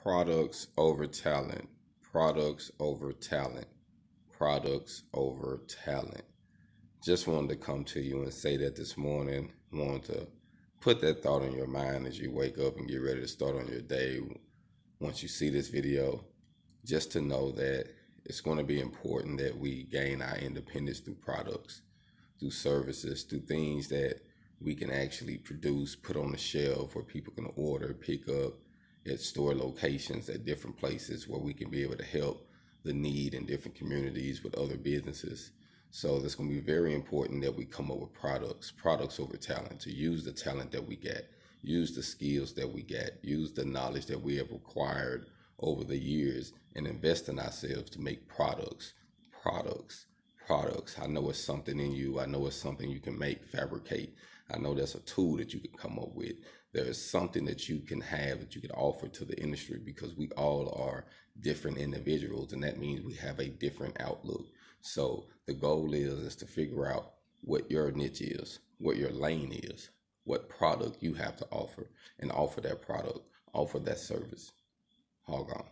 Products over talent, products over talent, products over talent. Just wanted to come to you and say that this morning. Wanted to put that thought in your mind as you wake up and get ready to start on your day. Once you see this video, just to know that it's going to be important that we gain our independence through products, through services, through things that we can actually produce, put on the shelf where people can order, pick up at store locations at different places where we can be able to help the need in different communities with other businesses. So that's going to be very important that we come up with products over talent, to use the talent that we get, use the skills that we get, use the knowledge that we have acquired over the years and invest in ourselves to make products. I know it's something in you. I know it's something you can make, fabricate. I know that's a tool that you can come up with. There is something that you can have, that you can offer to the industry, because we all are different individuals, and that means we have a different outlook. So the goal is to figure out what your niche is, what your lane is, what product you have to offer, and offer that product, offer that service. HogOn.